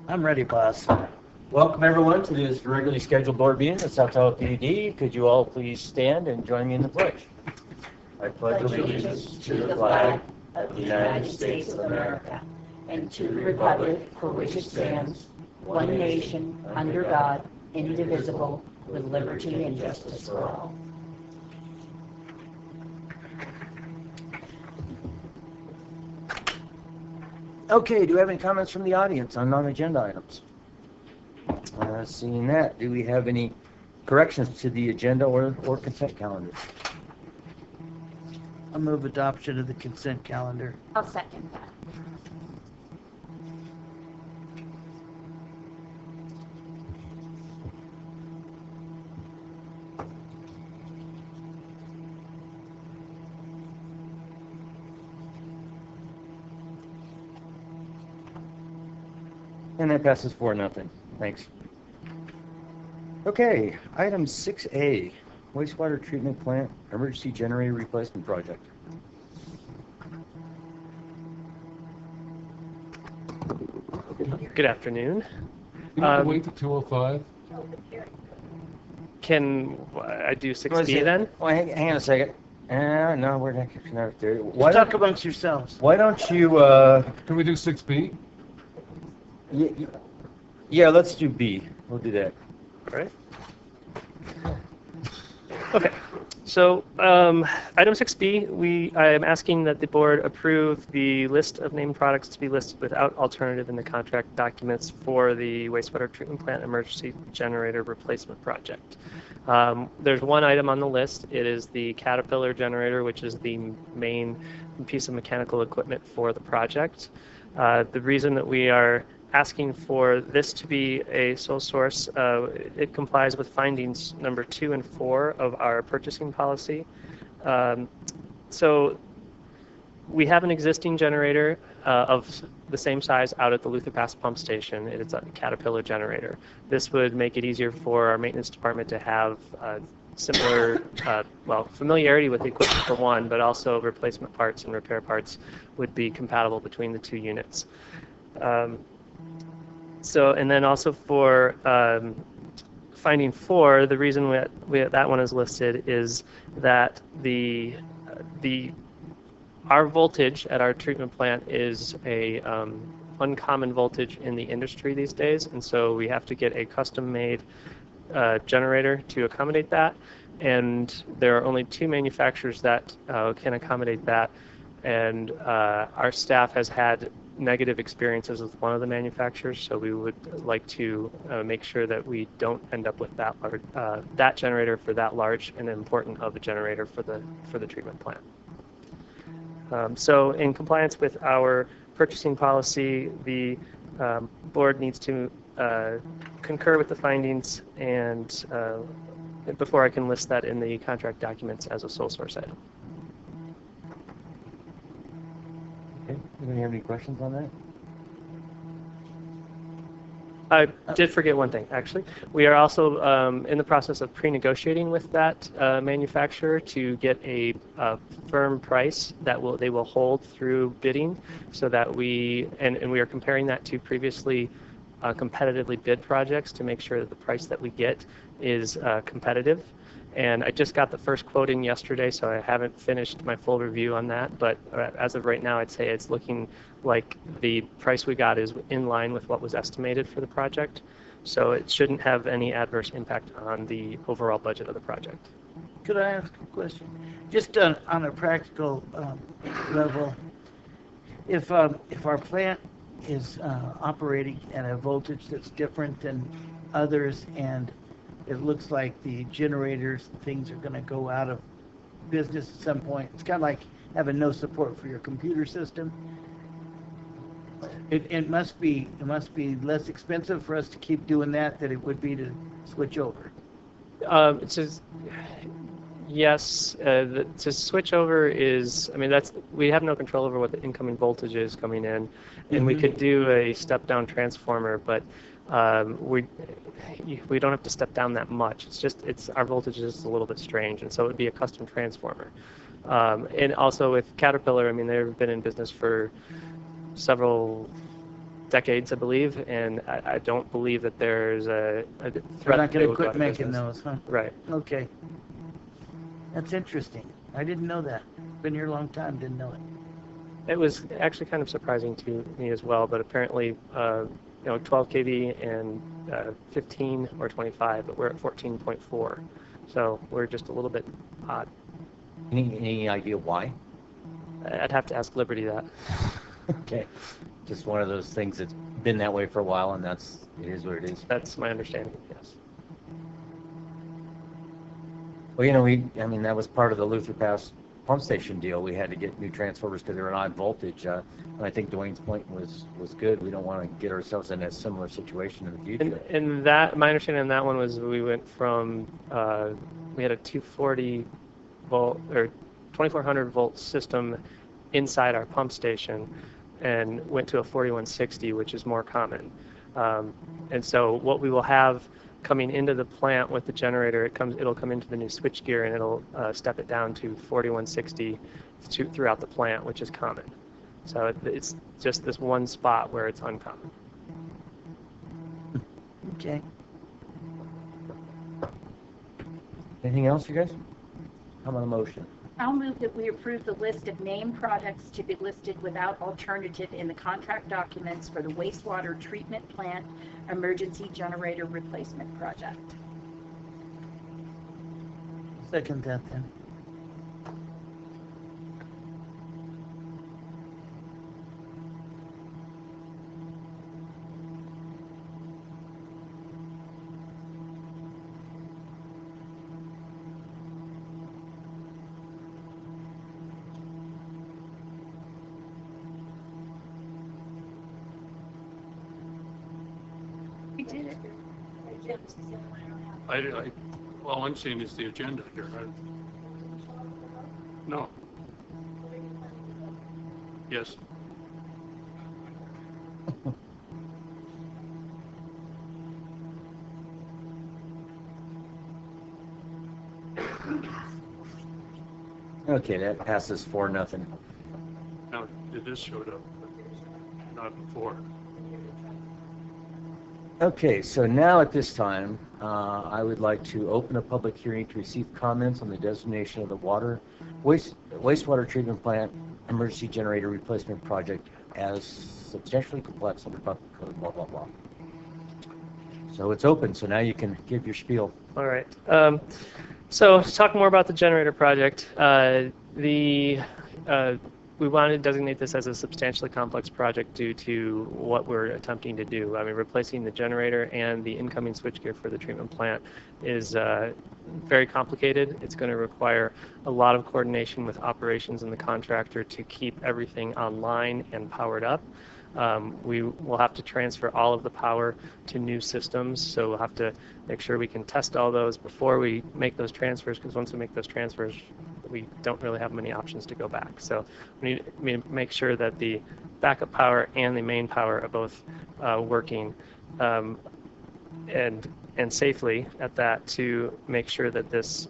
I'm ready, boss. Welcome everyone to this regularly scheduled board meeting of South Tahoe PD. Could you all please stand and join me in the pledge? I pledge allegiance to the flag of the United States of America and to the republic for which it stands, one nation, under God, indivisible, with liberty and justice for all. Okay, do we have any comments from the audience on non-agenda items? Seeing that, do we have any corrections to the agenda or consent calendar? I'll move adoption of the consent calendar. I'll second that. And that passes 4-0. Thanks. Okay, item 6A, wastewater treatment plant emergency generator replacement project. Good afternoon. Can you wait to 2:05? Can I do 6B then? Oh, hang on a second. No, we're not there. Talk amongst yourselves. Why don't you, Can we do 6B? yeah, let's do B. We'll do that. All right. Okay. So item 6B, I am asking that the board approve the list of named products to be listed without alternative in the contract documents for the wastewater treatment plant emergency generator replacement project. There's one item on the list. It is the Caterpillar generator, which is the main piece of mechanical equipment for the project. The reason that we are asking for this to be a sole source, it complies with findings number 2 and 4 of our purchasing policy. So we have an existing generator of the same size out at the Luther Pass pump station. It's a Caterpillar generator. This would make it easier for our maintenance department to have similar, familiarity with the equipment for one, but also replacement parts and repair parts would be compatible between the two units. And then also for finding 4, the reason that one is listed is that our voltage at our treatment plant is a uncommon voltage in the industry these days, and so we have to get a custom-made generator to accommodate that, and there are only 2 manufacturers that can accommodate that, and our staff has had negative experiences with one of the manufacturers, so we would like to make sure that we don't end up with that generator for that large and important of a generator for the treatment plant. So in compliance with our purchasing policy, the board needs to concur with the findings, and before I can list that in the contract documents as a sole source item. Okay, anybody have any questions on that? I did forget one thing, actually. We are also in the process of pre-negotiating with that manufacturer to get a firm price that they will hold through bidding, so that we are comparing that to previously competitively bid projects to make sure that the price that we get is competitive. And I just got the first quote in yesterday, so I haven't finished my full review on that. But as of right now, I'd say it's looking like the price we got is in line with what was estimated for the project. So it shouldn't have any adverse impact on the overall budget of the project. Could I ask a question? Just on a practical level, if our plant is operating at a voltage that's different than others, and it looks like the generators, things are going to go out of business at some point. It's kind of like having no support for your computer system. It must be less expensive for us to keep doing that than it would be to switch over. Yes, to switch over is, we have no control over what the incoming voltage is coming in, and we could do a step-down transformer, but we don't have to step down that much. It's our voltage is just a little bit strange, and so it would be a custom transformer. And also with Caterpillar, they've been in business for several decades, I believe, and I don't believe that there's a threat. They're that not they going to would go out quit of making business. those, huh? Right. Okay. That's interesting. I didn't know that. Been here a long time, didn't know it. It was actually kind of surprising to me as well, but apparently, 12 kV and 15 or 25, but we're at 14.4, so we're just a little bit odd. Any idea why? I'd have to ask Liberty that. Okay. Just one of those things that's been that way for a while, and it is what it is. That's my understanding, yes. Well, that was part of the Luther Pass pump station deal. We had to get new transformers because they were on voltage. And I think Dwayne's point was good. We don't want to get ourselves in a similar situation in the future. And that, my understanding on that one was we went from, we had a 240 volt or 2400 volt system inside our pump station and went to a 4160, which is more common. And so what we will have coming into the plant with the generator, it'll come into the new switchgear and it'll step it down to 4160 throughout the plant, which is common. So it's just this one spot where it's uncommon. Okay. Anything else, you guys? How about a motion? I'll move that we approve the list of named projects to be listed without alternative in the contract documents for the wastewater treatment plant emergency generator replacement project. Second that then. We did it. All I'm seeing is the agenda here. No. Yes. Okay, that passes 4-0. Now, it just showed up, but not before. Okay, so now at this time, I would like to open a public hearing to receive comments on the designation of the wastewater treatment plant emergency generator replacement project as substantially complex under public code, blah, blah, blah. So it's open, so now you can give your spiel. All right. So to talk more about the generator project, we wanted to designate this as a substantially complex project due to what we're attempting to do. I mean, replacing the generator and the incoming switchgear for the treatment plant is very complicated. It's going to require a lot of coordination with operations and the contractor to keep everything online and powered up. We will have to transfer all of the power to new systems, so we'll have to make sure we can test all those before we make those transfers, because once we make those transfers, we don't really have many options to go back. So we need to make sure that the backup power and the main power are both working and safely at that, to make sure that this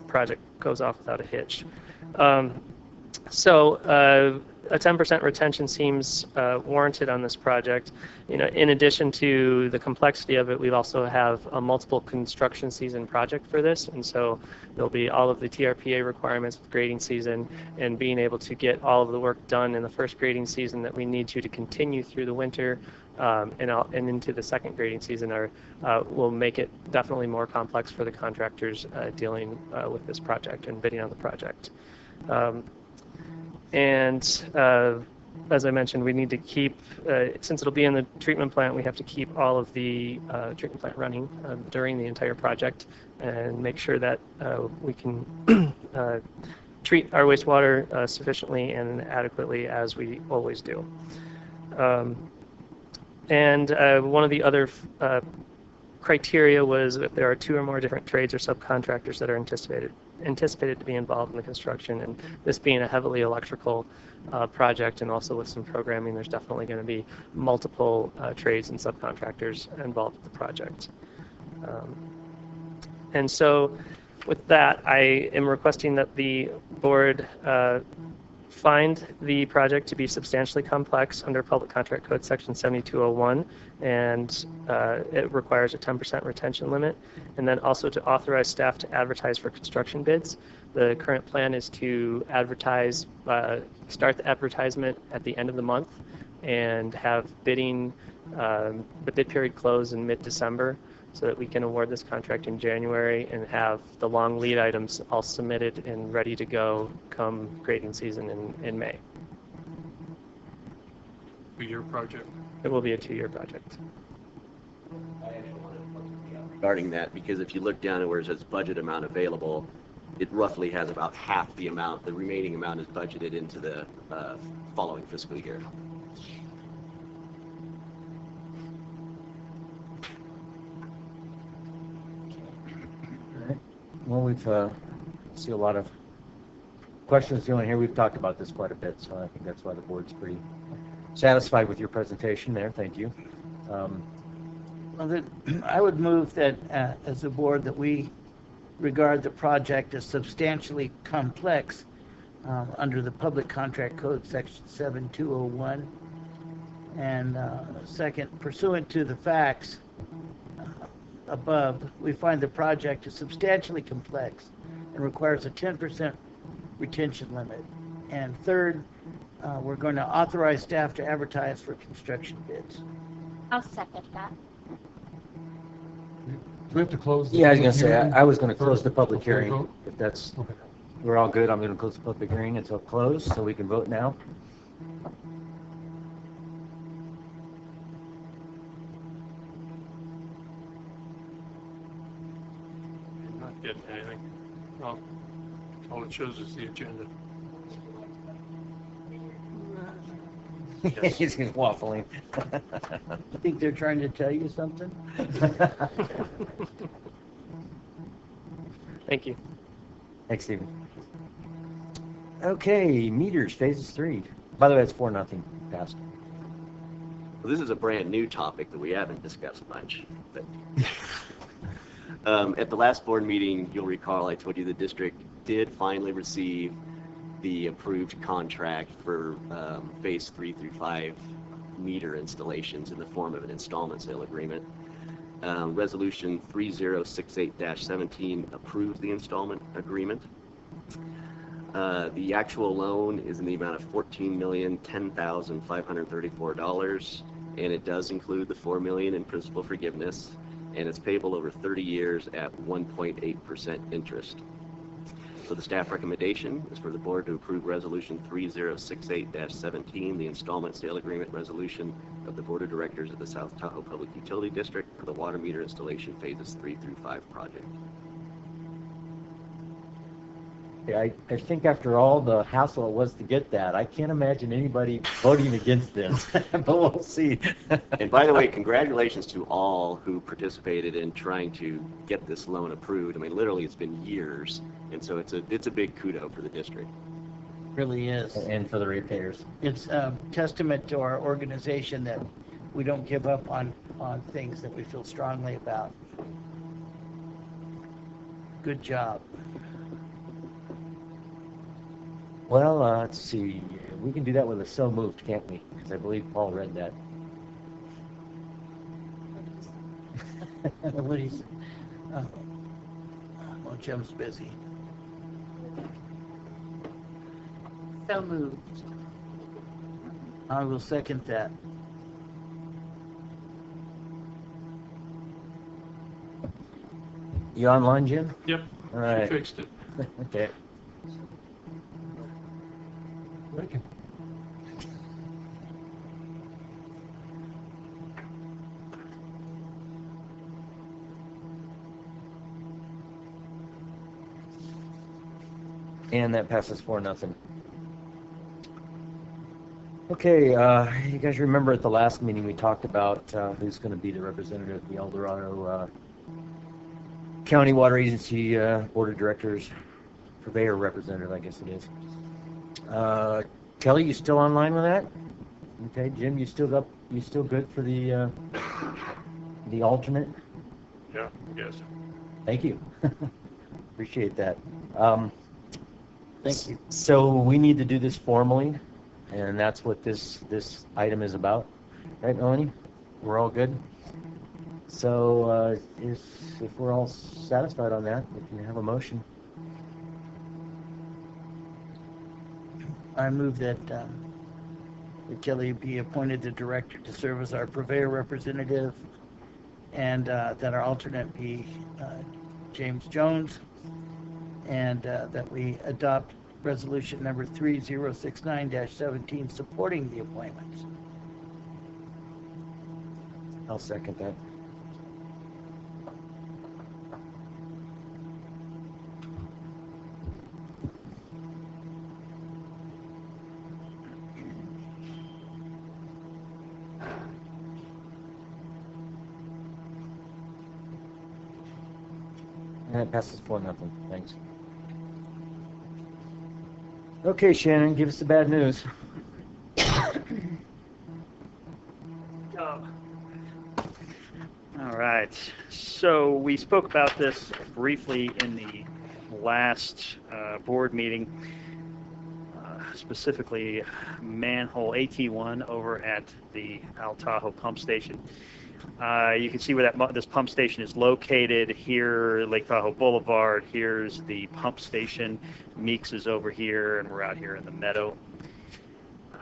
project goes off without a hitch. So a 10% retention seems warranted on this project. In addition to the complexity of it, we also have a multiple construction season project for this, and so there'll be all of the TRPA requirements with grading season, and being able to get all of the work done in the first grading season that we need to continue through the winter and into the second grading season will make it definitely more complex for the contractors dealing with this project and bidding on the project. As I mentioned, we need to keep, since it'll be in the treatment plant, we have to keep all of the treatment plant running during the entire project and make sure that we can treat our wastewater sufficiently and adequately, as we always do. One of the other criteria was if there are 2 or more different trades or subcontractors that are anticipated to be involved in the construction, and this being a heavily electrical project and also with some programming, there's definitely going to be multiple trades and subcontractors involved with the project. And so with that, I am requesting that the board find the project to be substantially complex under Public Contract Code Section 7201, and it requires a 10% retention limit, and then also to authorize staff to advertise for construction bids. The current plan is to advertise, start the advertisement at the end of the month and have bidding, the bid period close in mid-December so that we can award this contract in January and have the long lead items all submitted and ready to go come grading season in May. For your project? It will be a 2-year project. Regarding that, because if you look down at where it says budget amount available, it roughly has about half the amount. The remaining amount is budgeted into the following fiscal year. Well, we've see a lot of questions going here. We've talked about this quite a bit, so I think that's why the board's pretty satisfied with your presentation there. Thank you. Well, I would move that as a board that we regard the project as substantially complex under the Public Contract Code Section 7201. And second, pursuant to the facts above, we find the project is substantially complex and requires a 10% retention limit. And third, we're going to authorize staff to advertise for construction bids. I'll second that. Do we have to close the Yeah, I was going public to say, hearing I was going to close first the public before we hearing. vote? If that's, Okay. we're all good, I'm going to close the public hearing until closed, so we can vote now. Not getting anything. Well, all it shows is the agenda. Yes. He's waffling. I think they're trying to tell you something. Thank you. Thanks, Stephen. Okay, meters, phases 3. By the way, it's 4-0, passed. Well, this is a brand new topic that we haven't discussed much. But at the last board meeting, you'll recall I told you the district did finally receive the approved contract for phase 3 through 5 meter installations in the form of an installment sale agreement. Resolution 3068-17 approves the installment agreement. The actual loan is in the amount of $14,010,534, and it does include the $4 million in principal forgiveness, and it's payable over 30 years at 1.8% interest. So the staff recommendation is for the board to approve Resolution 3068-17, the installment sale agreement resolution of the Board of Directors of the South Tahoe Public Utility District for the water meter installation phases 3 through 5 project. Yeah, I think after all the hassle it was to get that, I can't imagine anybody voting against this, but we'll see. And by the way, congratulations to all who participated in trying to get this loan approved. I mean, literally, it's been years, and so it's a big kudo for the district. Really is. And for the ratepayers. It's a testament to our organization that we don't give up on things that we feel strongly about. Good job. Well, let's see. We can do that with a so moved, can't we? Because I believe Paul read that. What is? Well, Jim's busy. So moved. I will second that. You online, Jim? Yep, All she right. fixed it. Okay. Thank you. And that passes 4-0. Okay, you guys remember at the last meeting we talked about who's going to be the representative of the El Dorado County Water Agency Board of Directors, purveyor representative, I guess it is. Kelly, you still online with that? Okay, Jim, you still good for the alternate? Yeah, yes. Thank you. Appreciate that. Thank you. So we need to do this formally, and that's what this item is about. Right, Melanie? We're all good? So if we're all satisfied on that, we can have a motion. I move that Kelly be appointed the director to serve as our purveyor representative, and that our alternate be James Jones, and that we adopt resolution number 3069-17 supporting the appointments. I'll second that. And it passes 4-0. Thanks. Okay, Shannon, give us the bad news. All right. So we spoke about this briefly in the last board meeting, specifically manhole AT1 over at the Tahoe pump station. You can see where this pump station is located here, Lake Tahoe Boulevard. Here's the pump station. Meeks is over here, and we're out here in the meadow.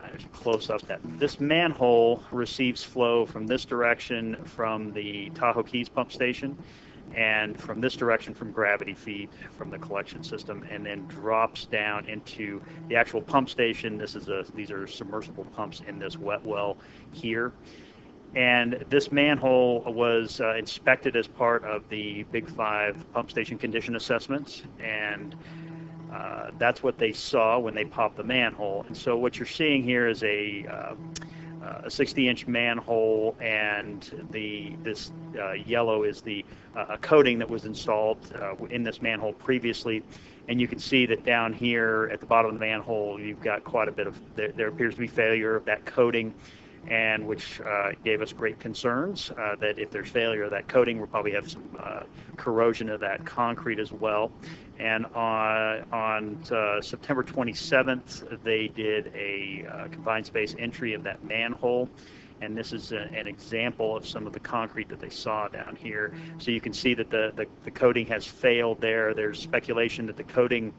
There's a close-up that this manhole receives flow from this direction from the Tahoe Keys pump station, and from this direction from gravity feed from the collection system, and then drops down into the actual pump station. These are submersible pumps in this wet well here. And this manhole was inspected as part of the Big 5 pump station condition assessments, and that's what they saw when they popped the manhole. And so what you're seeing here is a 60-inch manhole, and this yellow is the coating that was installed in this manhole previously. And you can see that down here at the bottom of the manhole, you've got quite a bit of, there appears to be failure of that coating, and which gave us great concerns that if there's failure of that coating, we'll probably have some corrosion of that concrete as well. And on September 27th, they did a confined space entry of that manhole. And this is an example of some of the concrete that they saw down here. So you can see that the coating has failed there. There's speculation that the coating,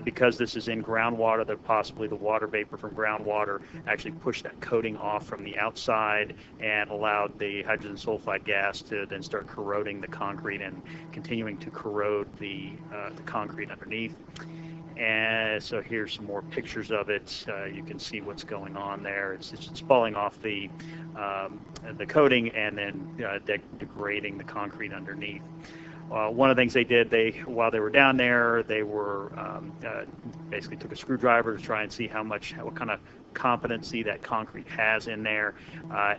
because this is in groundwater, that possibly the water vapor from groundwater actually pushed that coating off from the outside and allowed the hydrogen sulfide gas to then start corroding the concrete and continuing to corrode the concrete underneath. And so here's some more pictures of it. You can see what's going on there. It's falling off the coating and then degrading the concrete underneath. One of the things they did, while they were down there, they were basically took a screwdriver to try and see what kind of competency that concrete has in there.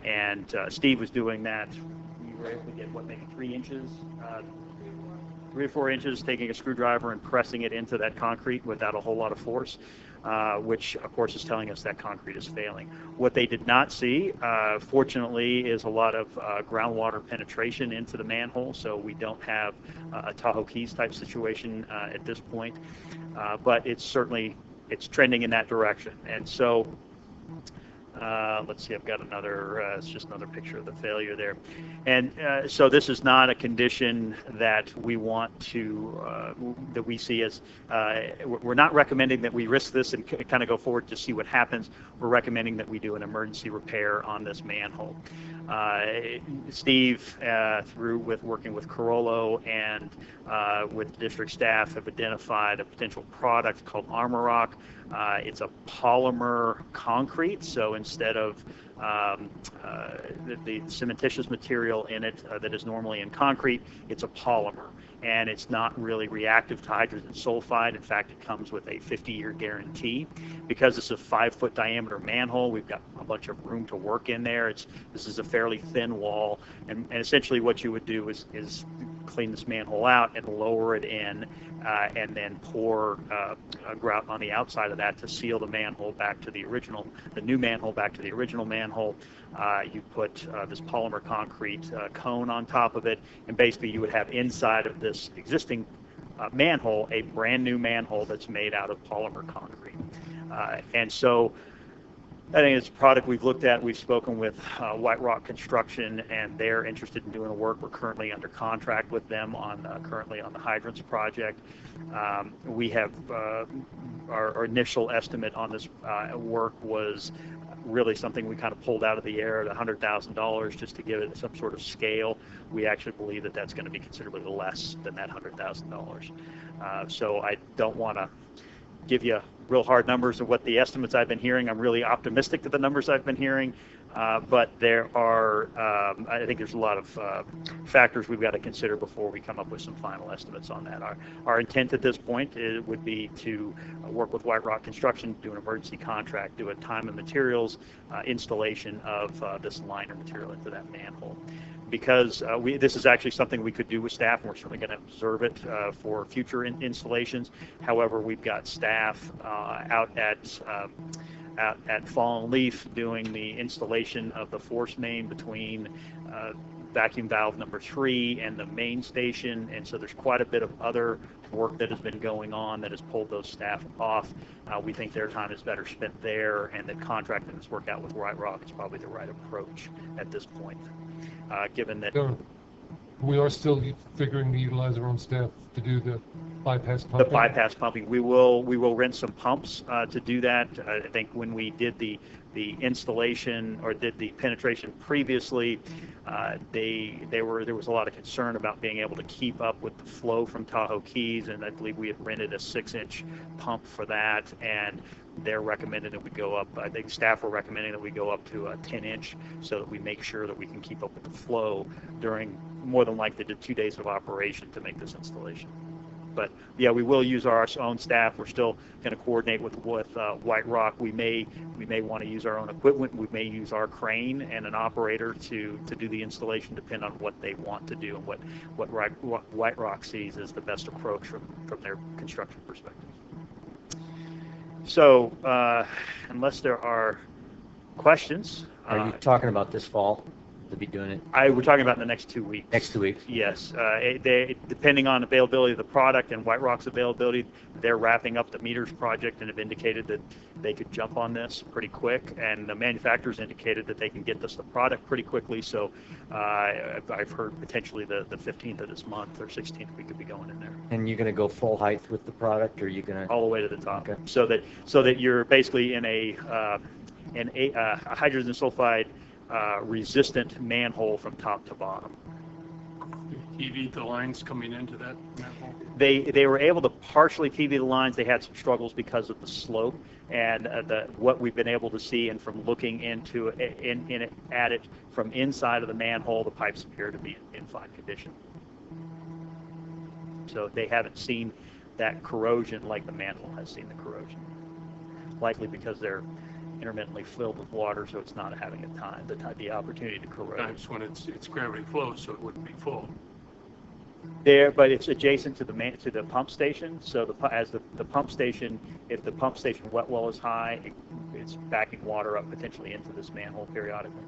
And Steve was doing that. You were able to get maybe 3 inches, 3 or 4 inches, taking a screwdriver and pressing it into that concrete without a whole lot of force, which of course is telling us that concrete is failing. What they did not see, fortunately, is a lot of groundwater penetration into the manhole, so we don't have a Tahoe Keys type situation at this point, but it's trending in that direction. And so let's see, I've got it's just another picture of the failure there. And so this is not a condition that we want that we see as, we're not recommending that we risk this and kind of go forward to see what happens. We're recommending that we do an emergency repair on this manhole. Steve, working with Carollo and with district staff, have identified a potential product called Armor Rock. It's a polymer concrete, so instead of the cementitious material in it that is normally in concrete, it's a polymer. And it's not really reactive to hydrogen sulfide. In fact, it comes with a 50-year guarantee. Because it's a 5-foot diameter manhole, we've got a bunch of room to work in there. This is a fairly thin wall, and essentially what you would do is clean this manhole out and lower it in, and then pour grout on the outside of that to seal the manhole back to the new manhole back to the original manhole. You put this polymer concrete cone on top of it, and basically you would have inside of this existing manhole, a brand new manhole that's made out of polymer concrete. And so I think it's a product we've looked at. We've spoken with White Rock Construction, and they're interested in doing the work. We're currently under contract with them on currently on the hydrants project. We have our initial estimate on this work was really something we kind of pulled out of the air at $100,000 just to give it some sort of scale. We actually believe that that's going to be considerably less than that $100,000. So I don't want to give you real hard numbers of what the estimates I've been hearing. I'm really optimistic to the numbers I've been hearing, but there are, I think there's a lot of factors we've got to consider before we come up with some final estimates on that. Our intent at this point would be to work with White Rock Construction, do an emergency contract, do a time and materials installation of this liner material into that manhole. Because this is actually something we could do with staff, and we're certainly going to observe it for future installations. However, we've got staff out at Fallen Leaf doing the installation of the force main between vacuum valve number 3 and the main station, and so there's quite a bit of other work that has been going on that has pulled those staff off. We think their time is better spent there, and that contracting this work out with White Rock is probably the right approach at this point. Given that we are still figuring to utilize our own staff to do the bypass pumping. The bypass pumping, we will rent some pumps to do that. I think when we did the installation or did the penetration previously, there was a lot of concern about being able to keep up with the flow from Tahoe Keys, and I believe we had rented a 6-inch pump for that, and they're recommending that we go up, I think staff were recommending that we go up to a 10-inch so that we make sure that we can keep up with the flow during more than likely the 2 days of operation to make this installation. But yeah, we will use our own staff. We're still going to coordinate with White Rock. We may want to use our own equipment. We may use our crane and an operator to do the installation, depending on what they want to do and what White Rock sees as the best approach from their construction perspective. So unless there are questions. Are you talking about this fall to be doing it? We're talking about in the next 2 weeks. Next 2 weeks? Yes. Depending on availability of the product and White Rock's availability, they're wrapping up the meters project and have indicated that they could jump on this pretty quick. And the manufacturers indicated that they can get us the product pretty quickly. So I've heard potentially the 15th of this month or 16th we could be going in there. And you're going to go full height with the product, or are you going to? All the way to the top. Okay. So that you're basically in a hydrogen sulfide resistant manhole from top to bottom. PV the lines coming into that manhole? They were able to partially PV the lines. They had some struggles because of the slope, and what we've been able to see, and from looking into at it from inside of the manhole, the pipes appear to be in fine condition. So they haven't seen that corrosion like the manhole has seen the corrosion, likely because they're intermittently filled with water, so it's not having the opportunity to corrode. Times when it's gravity flow, so it wouldn't be full. But it's adjacent to the pump station. So the pump station, if the pump station wet well is high, it's backing water up potentially into this manhole periodically.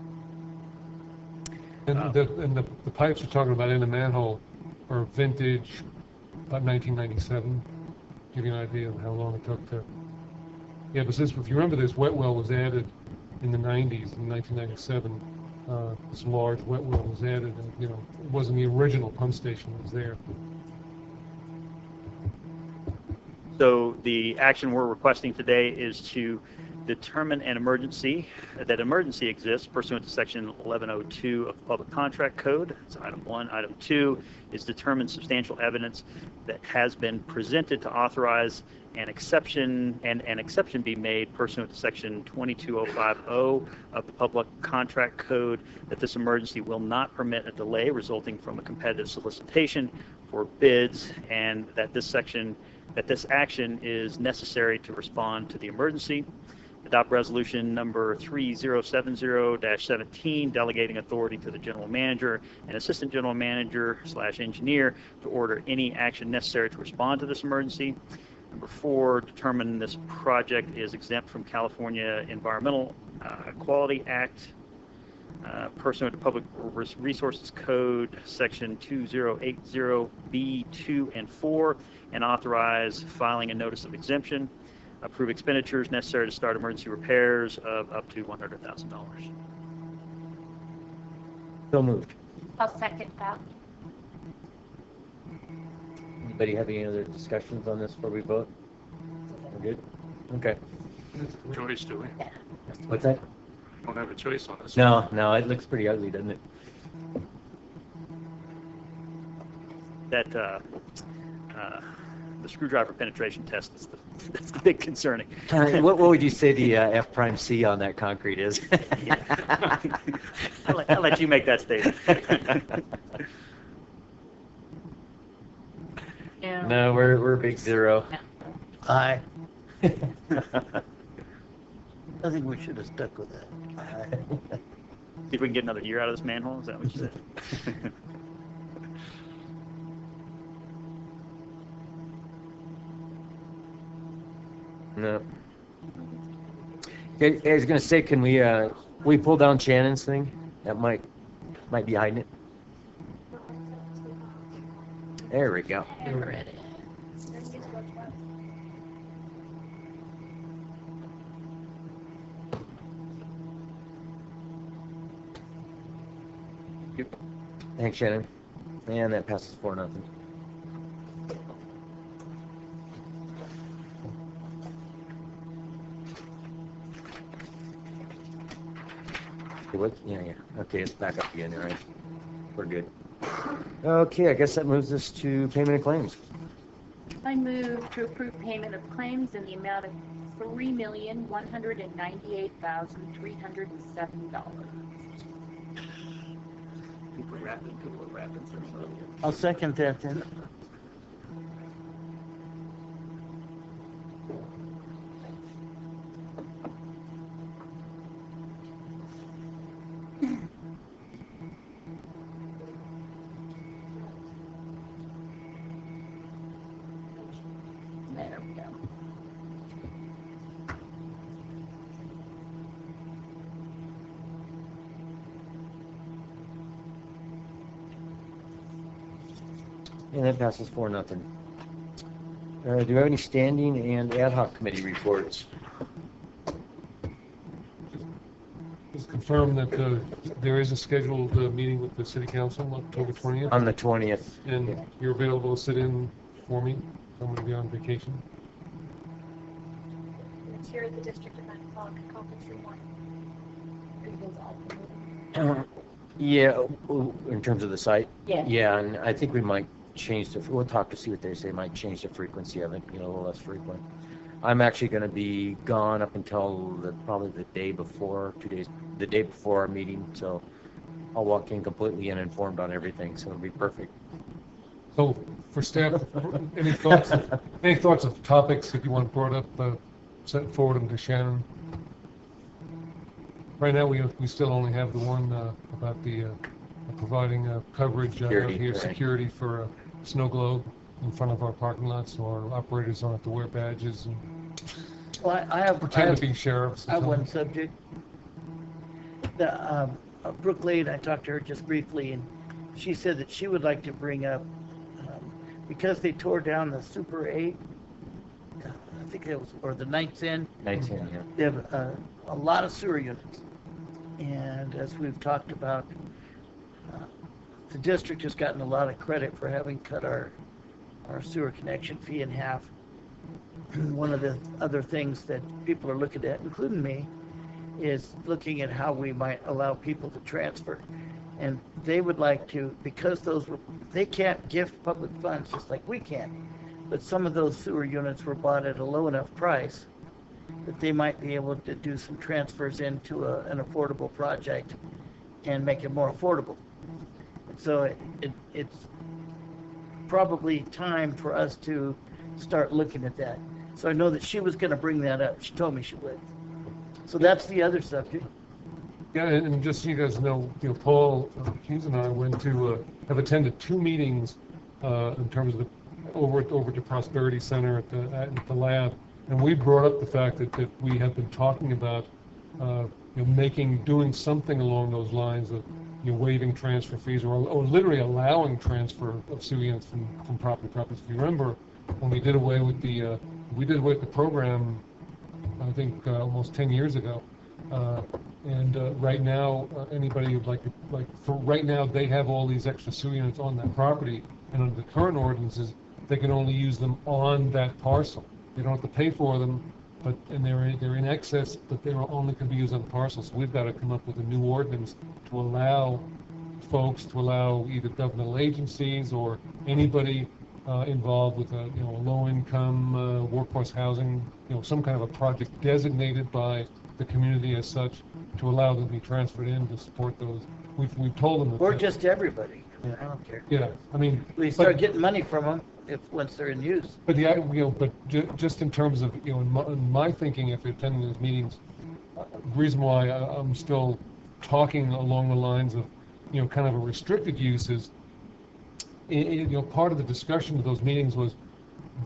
And the pipes you're talking about in the manhole are vintage, about 1997. Give you an idea of how long it took to. Yeah, but if you remember, this wet well was added in the 90s, in 1997. This large wet well was added, and it wasn't the original pump station that was there. So the action we're requesting today is to determine an emergency exists pursuant to section 1102 of the Public Contract Code. That's item 1. Item 2 is determine substantial evidence that has been presented to authorize an exception be made pursuant to section 22050 of the Public Contract Code that this emergency will not permit a delay resulting from a competitive solicitation for bids, and that this action is necessary to respond to the emergency. Adopt resolution number 3070-17, delegating authority to the general manager and assistant general manager / engineer to order any action necessary to respond to this emergency. Number 4, determine this project is exempt from California Environmental Quality Act pursuant to Public Resources Code, Section 2080B2 and 4, and authorize filing a notice of exemption. Approve expenditures necessary to start emergency repairs of up to $100,000. So moved. I'll second that. Anybody have any other discussions on this before we vote? We're good? Okay. Choice, do we? What's that? Don't have a choice on this. No, it looks pretty ugly, doesn't it? That the screwdriver penetration test is that's the big concerning. What would you say the F prime C on that concrete is? I'll let you make that statement. No, we're a big zero. Aye. I think we should have stuck with that. See if we can get another year out of this manhole. Is that what you said? No. Okay, I was gonna say, can we pull down Shannon's thing? That might be hiding it. There we go. There it is. Thanks, Shannon. And that passes 4-0. Yeah. Okay, it's back up again, all right. We're good. Okay, I guess that moves us to payment of claims. I move to approve payment of claims in the amount of $3,198,307. People are rapping. I'll second that then. There we go. And that passes 4-0. Do we have any standing and ad hoc committee reports? Just confirm that there is a scheduled meeting with the city council on October 20th. On the 20th. And you're available to sit in for me. I'm going to be on vacation. It's here at the district at 9 o'clock, conference room 1. Yeah, in terms of the site? Yeah. Yeah, and I think we might change we'll talk to see what they say, might change the frequency of it, a little less frequent. I'm actually going to be gone up until probably the day before, the day before our meeting, so I'll walk in completely uninformed on everything, so it'll be perfect. So for staff, any thoughts of topics that you want brought up, set forward them to Shannon? Right now, we still only have the one about the providing coverage out here, right. security for a snow globe in front of our parking lot, so our operators don't have to wear badges and Well, I have pretend to be sheriffs. I have one subject. The Brooke Lade, I talked to her just briefly, and she said that she would like to bring up because they tore down the Super 8, I think it was, or the Knights Inn. Knights Inn, yeah. They have a lot of sewer units, and as we've talked about, the district has gotten a lot of credit for having cut our sewer connection fee in half. One of the other things that people are looking at, including me, is looking at how we might allow people to transfer. And they would like to, because they can't gift public funds just like we can, but some of those sewer units were bought at a low enough price that they might be able to do some transfers into an affordable project and make it more affordable. So it's probably time for us to start looking at that. So I know that she was going to bring that up. She told me she would. So that's the other subject. Yeah, and just so you guys know, Paul Hughes and I have attended 2 meetings in terms of over at the Prosperity Center at the lab, and we brought up the fact that we have been talking about doing something along those lines of, waiving transfer fees or literally allowing transfer of sewer units from property to property. If you remember, when we did away with the program, I think almost 10 years ago. Right now, anybody would for right now, they have all these extra sewer units on that property, and under the current ordinances, they can only use them on that parcel. They don't have to pay for them, and they're in excess, but they only can be used on the parcel. So we've got to come up with a new ordinance to allow either governmental agencies or anybody involved with a low-income workforce housing, some kind of a project designated by the community as such, to allow them to be transferred in to support those. We've told them that. Or just everybody. I don't care. Yeah, I mean. We start getting money from them once they're in use. But just in terms of, in my thinking, after attending those meetings, the reason why I'm still talking along the lines of, kind of a restricted use is, part of the discussion of those meetings was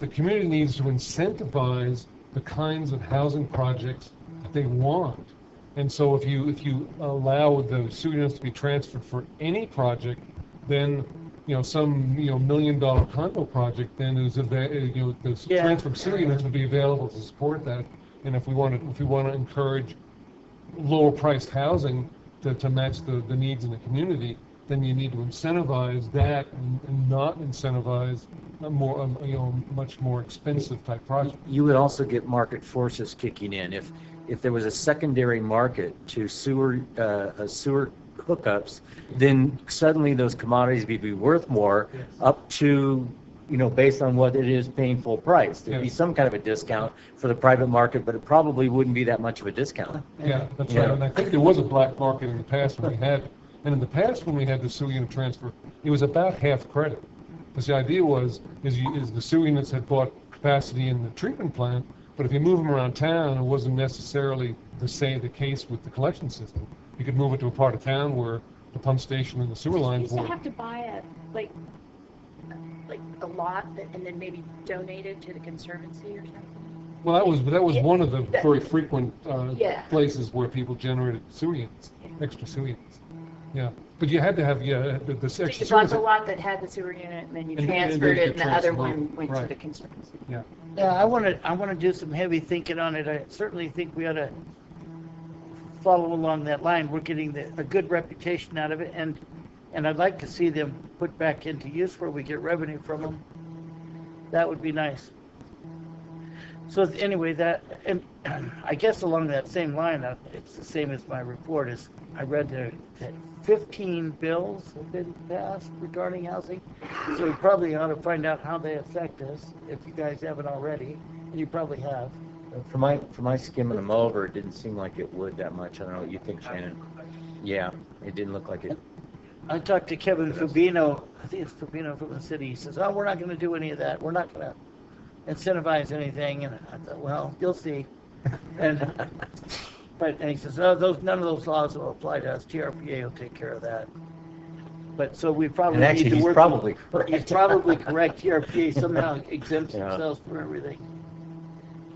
the community needs to incentivize the kinds of housing projects that they want. And so if you allow the sewer units to be transferred for any project, then some $1 million condo project then the transfer of sewer units would be available to support that. And if we want to encourage lower priced housing to match the needs in the community, then you need to incentivize that and not incentivize a more much more expensive type project. You would also get market forces kicking in if there was a secondary market to sewer hookups, then suddenly those commodities would be worth more, up to, based on what it is paying full price. There'd be some kind of a discount for the private market, but it probably wouldn't be that much of a discount. Yeah, that's right. And I think there was a black market in the past when we had, the sewer unit transfer, it was about half credit. Because the idea is the sewer units had bought capacity in the treatment plant, but if you move them around town, it wasn't necessarily the case with the collection system. You could move it to a part of town where the pump station and the sewer lines You were. have to buy a lot and then maybe donate it to the conservancy or something. Well, that was one of the very frequent places where people generated sewer units, extra sewer units. Yeah, but you had to have the So extra you sewer bought the units. lot that had the sewer unit, and then you And transferred it, and the other transferred, one went to right. the conservancy. Yeah. Yeah, I want to do some heavy thinking on it. I certainly think we ought to follow along that line. We're getting a good reputation out of it, and I'd like to see them put back into use where we get revenue from them. That would be nice. So anyway, and I guess along that same line, it's the same as my report. Is I read that 15 bills have been passed regarding housing, so we probably ought to find out how they affect us. If you guys haven't already, and you probably have. For my skimming them over, it didn't seem like it would that much. I don't know what you think, Shannon. Yeah, it didn't look like it. I talked to Kevin Fabino. I think it's Fabino from the city. He says, "Oh, we're not going to do any of that. We're not going to incentivize anything." And I thought, well, you'll see. And he says, "Oh, none of those laws will apply to us. TRPA will take care of that." But so we probably And actually, need to he's work. probably correct. He's probably correct. TRPA somehow exempts Yeah. themselves from everything.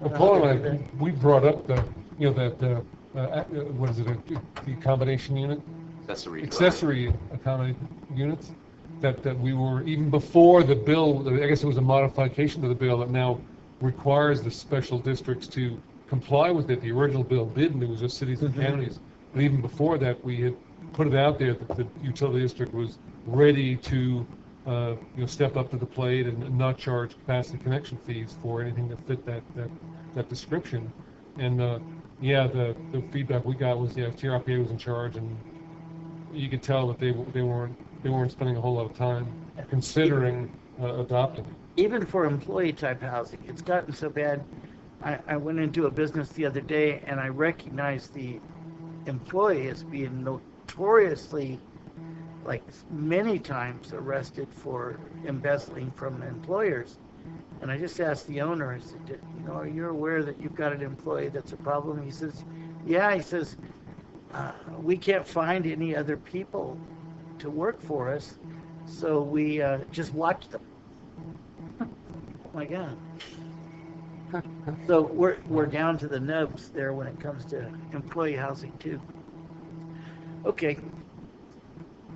Well, Paul and I, we brought up what is it, the accommodation unit? Accessory accommodation units, that we were, even before the bill, I guess it was a modification to the bill that now requires the special districts to comply with it. The original bill didn't, it was just cities and counties. But even before that, we had put it out there that the utility district was ready to step up to the plate and not charge capacity connection fees for anything that fit that description. And the feedback we got was TRPA was in charge, and you could tell that they weren't spending a whole lot of time considering adopting it. Even for employee type housing, it's gotten so bad. I went into a business the other day and I recognized the employee as being notoriously, like many times, arrested for embezzling from employers. And I just asked the owner, I said, are you aware that you've got an employee that's a problem? He says, yeah. He says, we can't find any other people to work for us, so we just watch them. Oh my God. So we're down to the nubs there when it comes to employee housing too. Okay,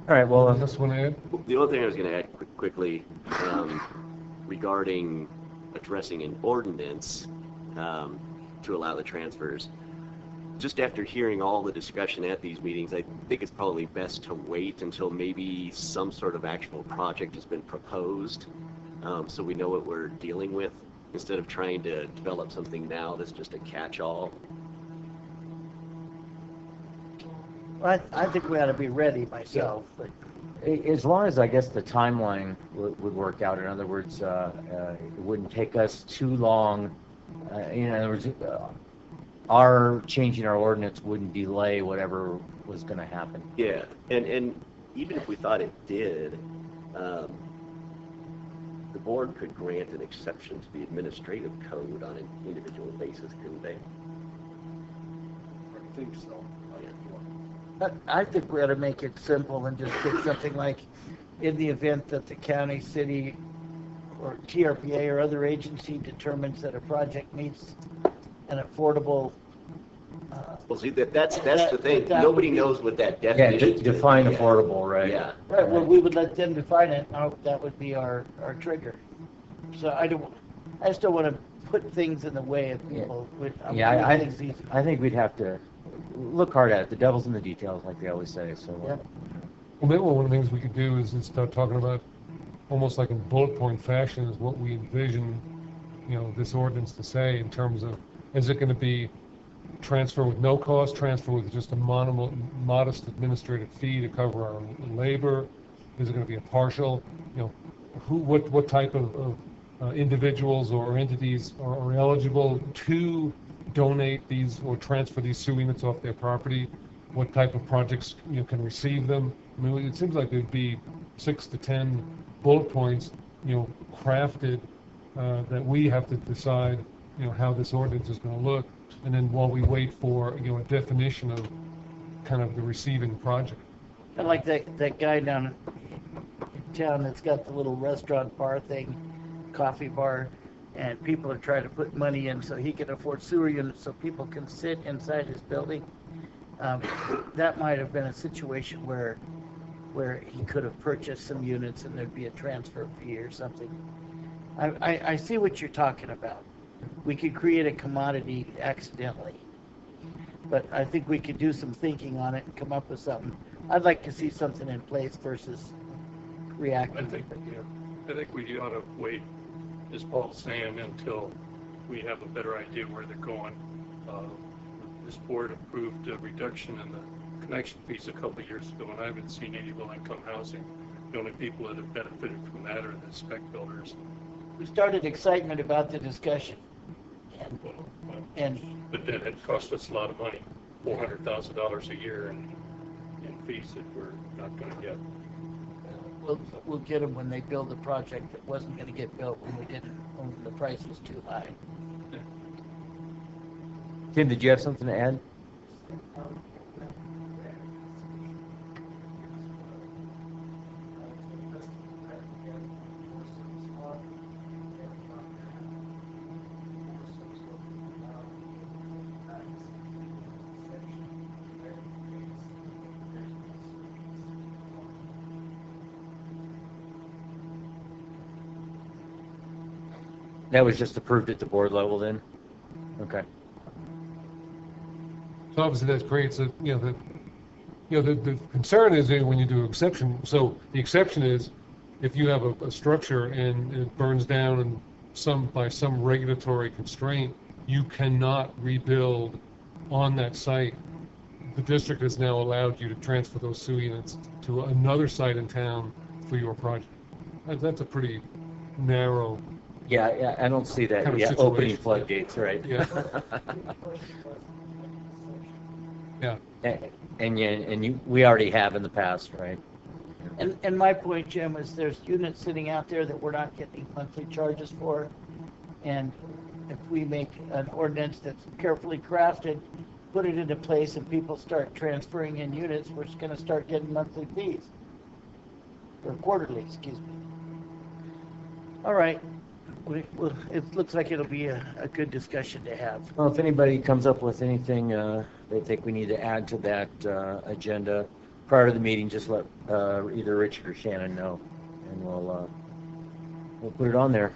All right, well, Just want to add? The other thing I was going to add quickly regarding addressing an ordinance to allow the transfers. Just after hearing all the discussion at these meetings, I think it's probably best to wait until maybe some sort of actual project has been proposed, so we know what we're dealing with, instead of trying to develop something now that's just a catch-all. I think we ought to be ready myself, but as long as I guess the timeline would work out. In other words, it wouldn't take us too long. In other words, our changing our ordinance wouldn't delay whatever was going to happen. Yeah, and even if we thought it did, the board could grant an exception to the administrative code on an individual basis, couldn't they? I think so. I think we ought to make it simple and just pick something like, in the event that the county, city, or TRPA or other agency determines that a project meets an affordable, Well, see, that's the thing. that Nobody would be- knows what that Yeah, definition is. define Yeah. affordable, right? Yeah. right, well, we would let them define it, and that would be our trigger. So I just don't want to put things in the way of people. Yeah, making things easy. I think we'd have to look hard at it. The devil's in the details, like they always say. So. Yeah. Well, maybe one of the things we could do is start talking about, almost like in bullet point fashion, is what we envision, this ordinance to say in terms of, is it going to be transfer with no cost, transfer with just a modest administrative fee to cover our labor? Is it going to be a partial, what type of individuals or entities are eligible to donate these or transfer these sewer units off their property? What type of projects can receive them? I mean, it seems like there'd be 6 to 10 bullet points, crafted that we have to decide, how this ordinance is going to look, and then while we wait for a definition of kind of the receiving project. I like that guy down in town that's got the little restaurant bar thing, coffee bar, and people are trying to put money in so he can afford sewer units so people can sit inside his building. That might have been a situation where he could have purchased some units and there'd be a transfer fee or something. I see what you're talking about. We could create a commodity accidentally, but I think we could do some thinking on it and come up with something. I'd like to see something in place versus reacting. I think we ought to wait, as Paul's saying, until we have a better idea where they're going. This board approved a reduction in the connection fees a couple of years ago, and I haven't seen any low-income housing. The only people that have benefited from that are the spec builders. We started excitement about the discussion. And But then it cost us a lot of money, $400,000 a year in fees that we're not going to get. we'll get them when they build a project that wasn't going to get built when the price was too high. Tim, did you have something to add? That was just approved at the board level then? Okay. So obviously that creates a, the concern is when you do exception. So the exception is if you have a structure and it burns down and by some regulatory constraint, you cannot rebuild on that site. The district has now allowed you to transfer those sewer units to another site in town for your project. That's a pretty narrow. Yeah, I don't see that. Kind of Yeah, situation. opening floodgates, right? Yeah. Yeah. And we already have in the past, right? And my point, Jim, is there's units sitting out there that we're not getting monthly charges for. And if we make an ordinance that's carefully crafted, put it into place and people start transferring in units, we're just going to start getting monthly fees. Or quarterly, excuse me. All right. It looks like it'll be a good discussion to have. Well, if anybody comes up with anything they think we need to add to that agenda, prior to the meeting, just let either Richard or Shannon know, and we'll put it on there.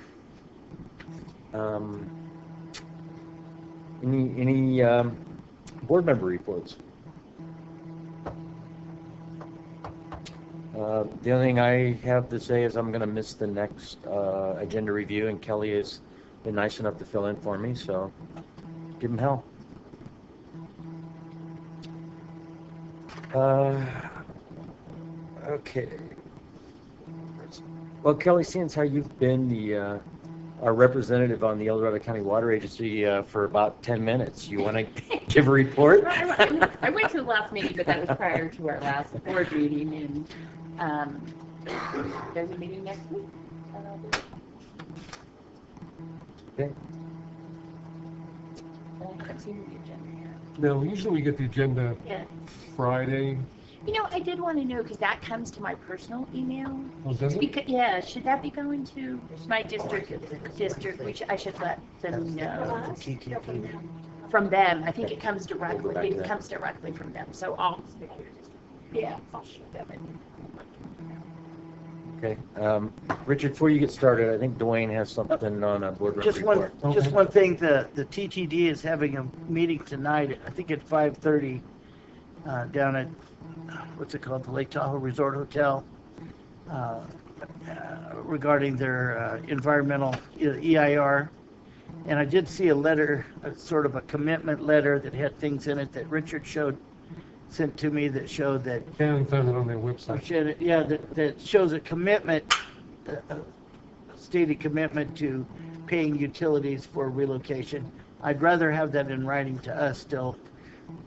Any board member reports? The only thing I have to say is I'm going to miss the next agenda review, and Kelly has been nice enough to fill in for me, so give him hell. Okay. Well, Kelly, since how you've been the our representative on the El Dorado County Water Agency for about 10 minutes, you want to give a report? I went to the last meeting, but that was prior to our last board meeting, and there's a meeting next week. Okay. I haven't seen the agenda yet. No, usually we get the agenda Yeah. Friday. You know, I did want to know, because that comes to my personal email. Oh, does it? Because, yeah, should that be going to my district, which I should let them know from them. I think it comes directly, from them, so I'll shoot them in. Okay. Richard, before you get started, I think Dwayne has something on a board member report. Just one thing, the TTD is having a meeting tonight, I think at 5:30, down at, what's it called, the Lake Tahoe Resort Hotel, regarding their environmental EIR. And I did see a letter, sort of a commitment letter that had things in it that Richard sent to me that showed that, Shannon found it on their website. yeah, that shows a commitment, a stated commitment to paying utilities for relocation. I'd rather have that in writing to us still.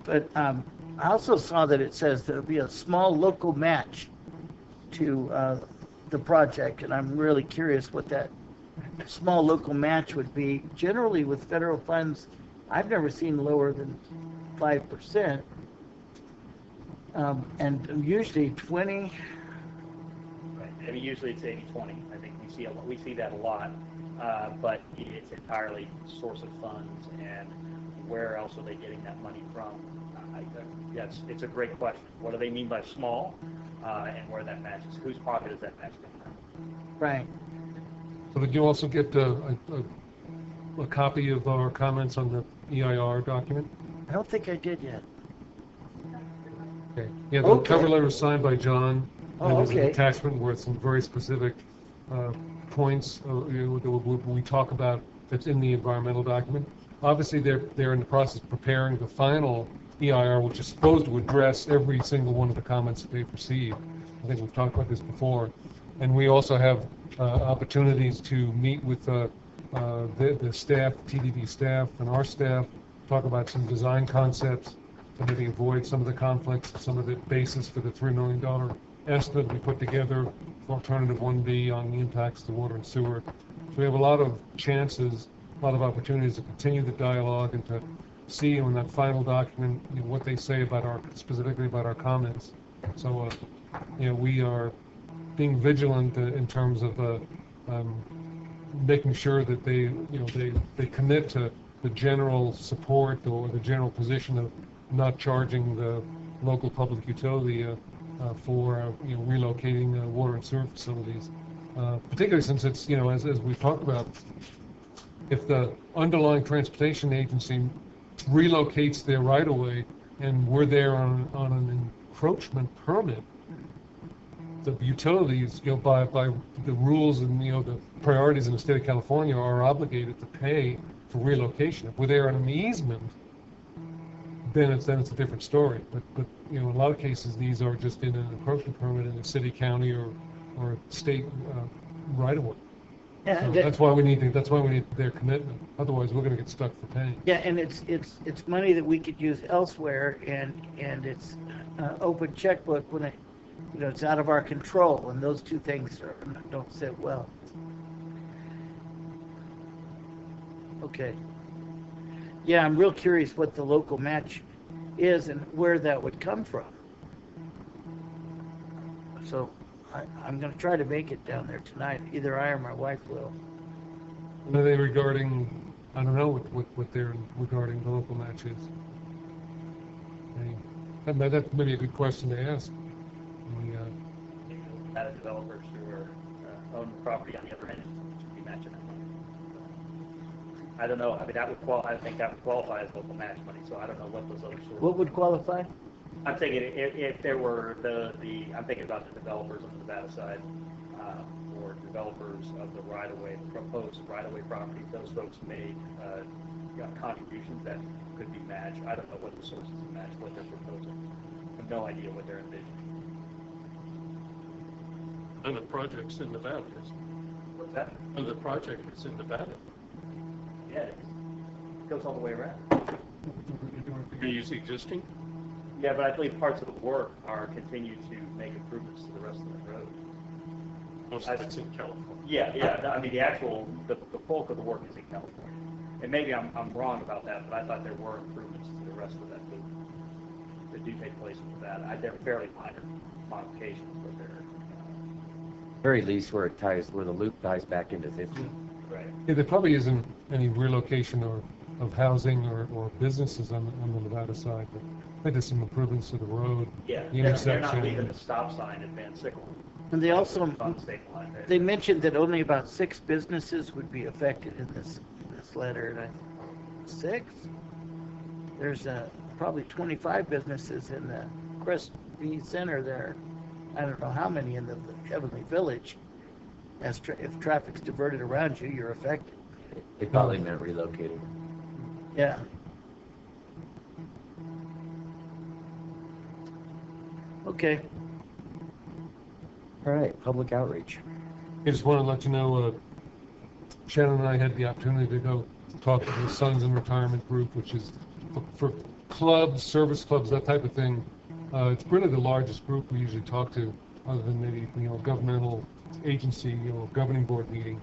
But I also saw that it says there'll be a small local match to the project, and I'm really curious what that small local match would be. Generally, with federal funds, I've never seen lower than 5%, and usually 20. Right. I mean, usually it's 80-20. I think we see that a lot, but it's entirely source of funds and where else are they getting that money from? Yes, it's a great question. What do they mean by small, and where that matches? Whose pocket is that match coming from? Right. So did you also get a copy of our comments on the EIR document? I don't think I did yet. Okay. Yeah, the Okay. cover letter was signed by John. Oh, and there's an okay. attachment with some very specific points that we talk about that's in the environmental document. Obviously, they're in the process of preparing the final EIR, which is supposed to address every single one of the comments that they've received. I think we've talked about this before. And we also have opportunities to meet with the staff, TDD staff, and our staff, talk about some design concepts to maybe avoid some of the conflicts, some of the basis for the $3 million estimate we put together for Alternative 1B on the impacts to water and sewer. So we have a lot of chances, a lot of opportunities to continue the dialogue and to see in that final document, what they say about specifically about our comments. So, we are being vigilant in terms of making sure that they commit to the general support or the general position of not charging the local public utility for relocating water and sewer facilities, particularly since it's as we've talked about, if the underlying transportation agency relocates their right-of-way and we're there on an encroachment permit, the utilities, by the rules and the priorities in the state of California, are obligated to pay for relocation. If we're there on an easement, then it's a different story. But in a lot of cases, these are just in an encroachment permit in a city, county, or state right-of-way. Yeah, So that's why we need their commitment. Otherwise, we're going to get stuck for paying. Yeah, and it's money that we could use elsewhere, and it's open checkbook when it's out of our control, and those two things don't sit well. Okay. Yeah, I'm real curious what the local match is and where that would come from. So I'm going to try to make it down there tonight. Either I or my wife will. What are they regarding? I don't know what they're regarding the local match is. That may be a good question to ask. We, Nevada developers who are own the property on the other end should be matching that money. I don't know. I mean, I think that would qualify as local match money. So I don't know what those other sources. What would qualify? I'm thinking if there were I'm thinking about the developers on the Nevada side, or developers of the right-of-way, the proposed right-of-way property. Those folks made contributions that could be matched. I don't know what the sources of match, what they're proposing. I have no idea what they're envisioning. And the project's in Nevada. What's that? And the project is in Nevada. Yeah, it goes all the way around. You're going to use the existing? Yeah, but I believe parts of the work are continue to make improvements to the rest of the road. Most of it's in California. Yeah. I mean, the bulk of the work is in California. And maybe I'm wrong about that, but I thought there were improvements to the rest of that loop that do take place in Nevada. They're fairly minor modifications, but they're Very least where the loop ties back into 50. right. yeah, there probably isn't any relocation of housing or businesses on the Nevada side, but I think there's some improvements to the road. Yeah, The they're not intersection. leaving the stop sign at Van Sickle. And they also, On the state line there. they mentioned that only about 6 businesses would be affected in this letter. And 6? There's probably 25 businesses in the Crestview Center there. I don't know how many in the Heavenly Village. If traffic's diverted around you, you're affected. They probably meant relocating. Yeah. Okay. All right, public outreach. I just want to let you know, Shannon and I had the opportunity to go talk to the Sons in Retirement Group, which is for clubs, service clubs, that type of thing. It's really the largest group we usually talk to, other than maybe governmental agency, governing board meeting.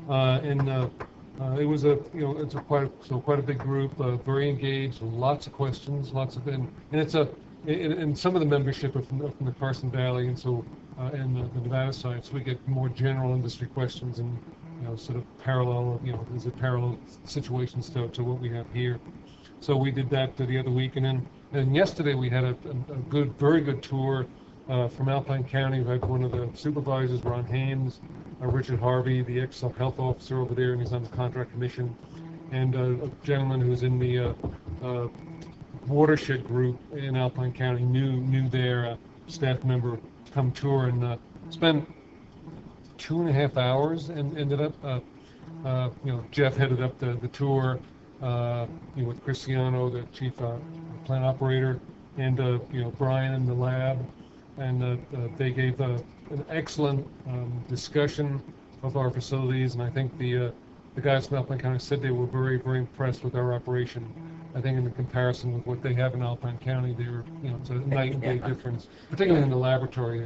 It was it's quite a big group, very engaged, lots of questions, and some of the membership are from the Carson Valley, and so and the Nevada side, so we get more general industry questions and sort of parallel, is it parallel situations to what we have here. So we did that the other week, and yesterday we had a very good tour from Alpine County. We had one of the supervisors, Ron Haynes, Richard Harvey, the ex-health officer over there, and he's on the contract commission, and a gentleman who's in the watershed group in Alpine County, knew their staff member, come tour and spent 2.5 hours and ended up, Jeff headed up the tour with Cristiano, the chief plant operator, and Brian in the lab, and they gave an excellent discussion of our facilities, and I think the guys from Alpine County said they were very, very impressed with our operation. I think in the comparison with what they have in Alpine County, they were, it's a night and day difference, particularly in the laboratory.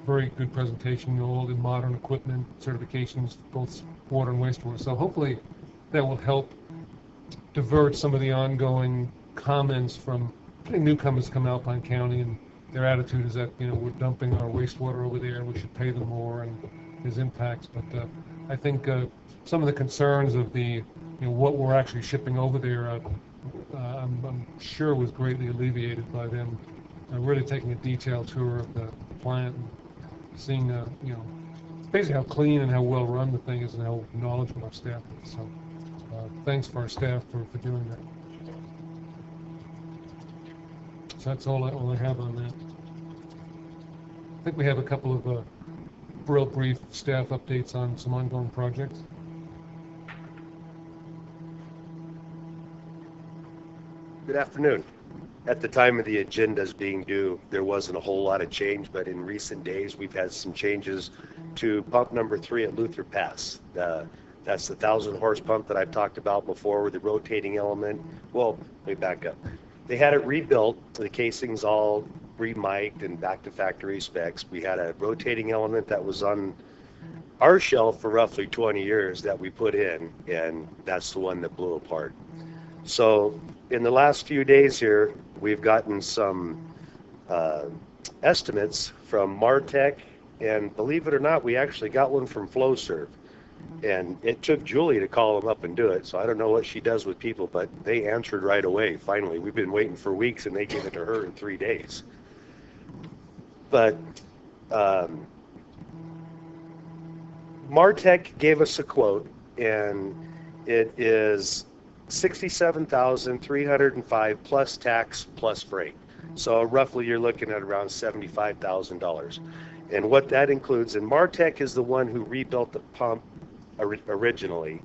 Very good presentation, all the modern equipment, certifications, both water and wastewater. So hopefully that will help divert some of the ongoing comments from newcomers come to Alpine County, and their attitude is that we're dumping our wastewater over there and we should pay them more, and there's impacts. But I think some of the concerns of the what we're actually shipping over there, I'm sure was greatly alleviated by them really taking a detailed tour of the plant and seeing basically how clean and how well run the thing is and how knowledgeable our staff is. So thanks for our staff for doing that. So that's all I have on that. I think we have a couple of real brief staff updates on some ongoing projects. Good afternoon. At the time of the agendas being due, there wasn't a whole lot of change, but in recent days we've had some changes to pump number 3 at Luther Pass. That's the 1,000 horse pump that I've talked about before with the rotating element. Well, let me back up. They had it rebuilt, the casings all remiked and back to factory specs. We had a rotating element that was on our shelf for roughly 20 years that we put in, and that's the one that blew apart. So in the last few days here, we've gotten some estimates from Martech, and believe it or not, we actually got one from FlowServe. And it took Julie to call them up and do it, so I don't know what she does with people, but they answered right away, finally. We've been waiting for weeks, and they gave it to her in 3 days. But Martech gave us a quote, and it is $67,305 plus tax plus freight. So roughly you're looking at around $75,000. And what that includes, and Martech is the one who rebuilt the pump originally.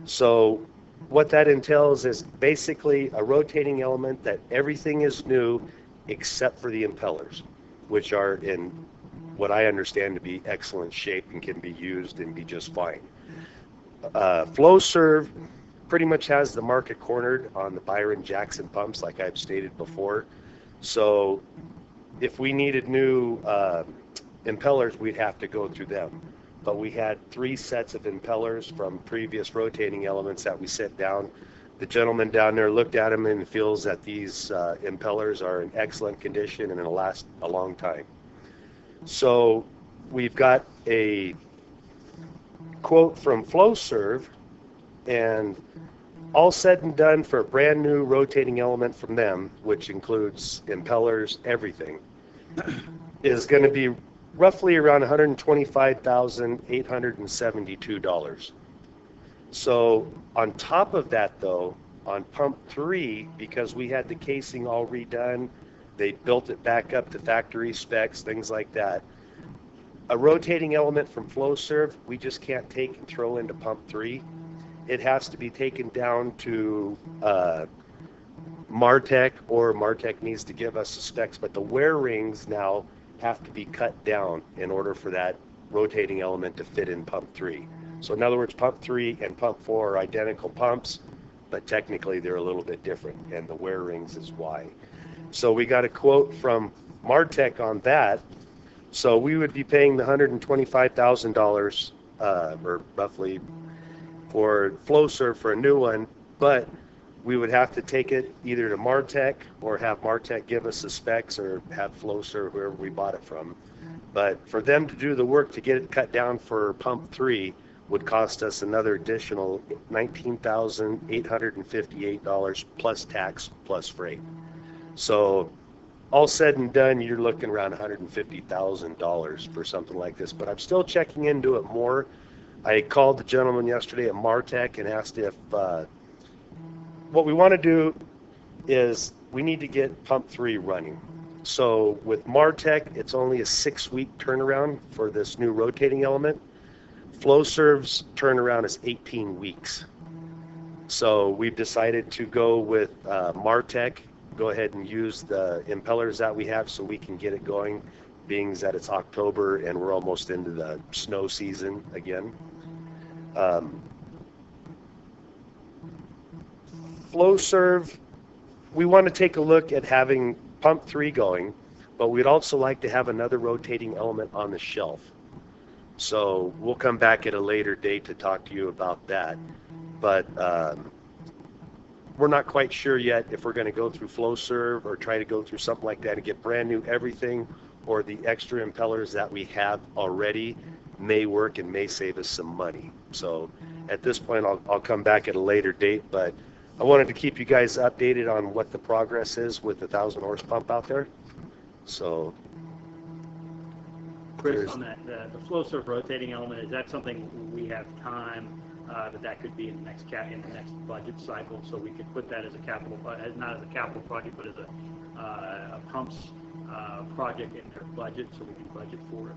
So what that entails is basically a rotating element that everything is new except for the impellers, which are in what I understand to be excellent shape and can be used and be just fine. FlowServe pretty much has the market cornered on the Byron Jackson pumps, like I've stated before. So if we needed new impellers, we'd have to go through them. But we had 3 sets of impellers from previous rotating elements that we set down. The gentleman down there looked at them and feels that these impellers are in excellent condition and will last a long time. So we've got a quote from FlowServe, and all said and done for a brand new rotating element from them, which includes impellers, everything, is going to be roughly around $125,872. So on top of that, though, on pump 3, because we had the casing all redone, they built it back up to factory specs, things like that. A rotating element from FlowServe, we just can't take and throw into pump 3. It has to be taken down to Martech, or Martech needs to give us the specs, but the wear rings now have to be cut down in order for that rotating element to fit in pump 3. So in other words, pump 3 and pump 4 are identical pumps, but technically they're a little bit different, and the wear rings is why. So we got a quote from Martech on that. So we would be paying the $125,000, or roughly, for FlowServe for a new one, but we would have to take it either to Martech or have Martech give us the specs, or have FlowServe wherever we bought it from. But for them to do the work to get it cut down for pump 3 would cost us another additional $19,858 plus tax plus freight. So all said and done, you're looking around $150,000 for something like this. But I'm still checking into it more. I called the gentleman yesterday at Martech and asked if what we want to do is we need to get pump 3 running. So with Martech, it's only a 6-week turnaround for this new rotating element. FlowServe's turnaround is 18 weeks. So we've decided to go with Martech, go ahead and use the impellers that we have so we can get it going, being that it's October and we're almost into the snow season again. FlowServe, we want to take a look at having pump 3 going, but we'd also like to have another rotating element on the shelf. So we'll come back at a later date to talk to you about that. But we're not quite sure yet if we're going to go through FlowServe or try to go through something like that and get brand new everything, or the extra impellers that we have already may work and may save us some money. So at this point, I'll come back at a later date, but I wanted to keep you guys updated on what the progress is with the 1,000 horse pump out there. So Chris, on that, the FlowServe rotating element, is that something we have time that could be in the next budget cycle, so we could put that as a capital, not as a capital project, but as a pumps project in their budget, so we can budget for it?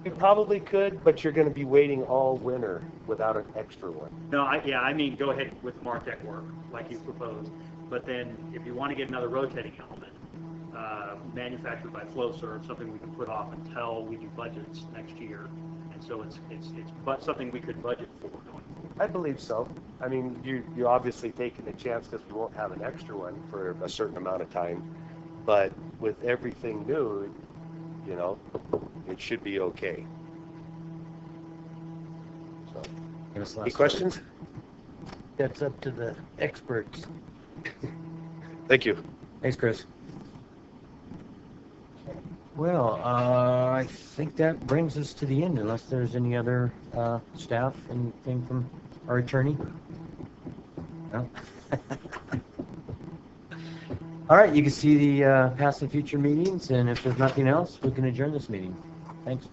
you probably could, but you're going to be waiting all winter without an extra one. No, I mean, go ahead with Martech work, like you proposed, but then if you want to get another rotating element, manufactured by FlowServe, something we can put off until we do budgets next year, and so it's but something we could budget for going forward. I believe so. I mean, you're obviously taking a chance because we won't have an extra one for a certain amount of time, but with everything new, you know, it should be okay. So, any questions? That's up to the experts. Thank you. Thanks, Chris. Well, I think that brings us to the end, unless there's any other staff, anything from our attorney? No? All right, you can see the past and future meetings, and if there's nothing else, we can adjourn this meeting. Thanks.